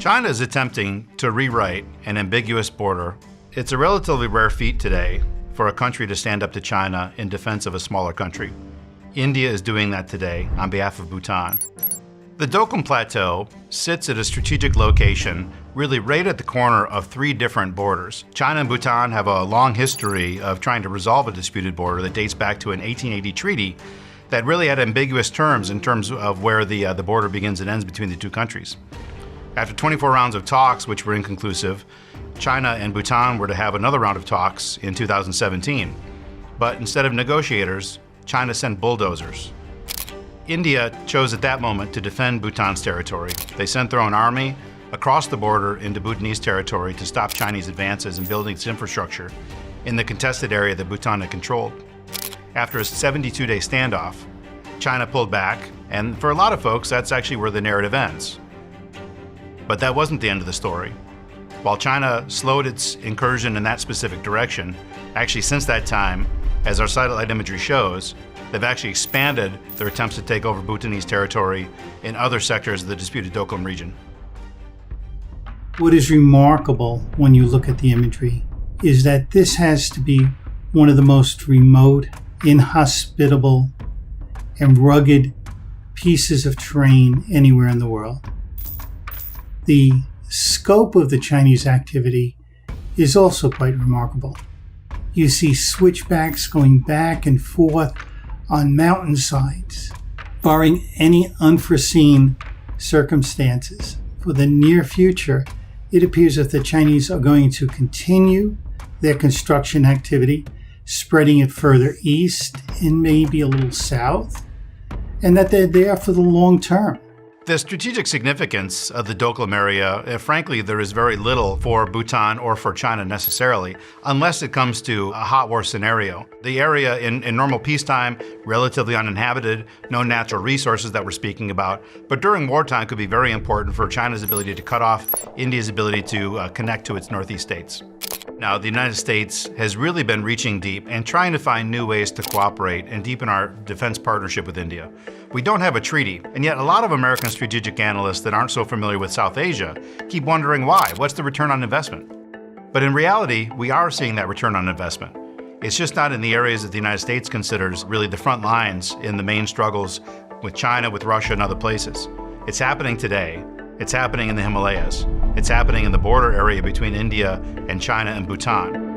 China is attempting to rewrite an ambiguous border. It's a relatively rare feat today for a country to stand up to China in defense of a smaller country. India is doing that today on behalf of Bhutan. The Doklam Plateau sits at a strategic location really right at the corner of three different borders. China and Bhutan have a long history of trying to resolve a disputed border that dates back to an 1880 treaty that really had ambiguous terms in terms of where the border begins and ends between the two countries. After 24 rounds of talks, which were inconclusive, China and Bhutan were to have another round of talks in 2017. But instead of negotiators, China sent bulldozers. India chose at that moment to defend Bhutan's territory. They sent their own army across the border into Bhutanese territory to stop Chinese advances in building its infrastructure in the contested area that Bhutan had controlled. After a 72-day standoff, China pulled back, and for a lot of folks, that's actually where the narrative ends. But that wasn't the end of the story. While China slowed its incursion in that specific direction, actually since that time, as our satellite imagery shows, they've actually expanded their attempts to take over Bhutanese territory in other sectors of the disputed Doklam region. What is remarkable when you look at the imagery is that this has to be one of the most remote, inhospitable, and rugged pieces of terrain anywhere in the world. The scope of the Chinese activity is also quite remarkable. You see switchbacks going back and forth on mountainsides, barring any unforeseen circumstances. For the near future, it appears that the Chinese are going to continue their construction activity, spreading it further east and maybe a little south, and that they're there for the long term. The strategic significance of the Doklam area, frankly, there is very little for Bhutan or for China necessarily, unless it comes to a hot war scenario. The area in normal peacetime, relatively uninhabited, no natural resources that we're speaking about, but during wartime could be very important for China's ability to cut off India's ability to connect to its northeast states. Now, the United States has really been reaching deep and trying to find new ways to cooperate and deepen our defense partnership with India. We don't have a treaty, and yet a lot of American strategic analysts that aren't so familiar with South Asia keep wondering why. What's the return on investment? But in reality, we are seeing that return on investment. It's just not in the areas that the United States considers really the front lines in the main struggles with China, with Russia, and other places. It's happening today. It's happening in the Himalayas. It's happening in the border area between India and China and Bhutan.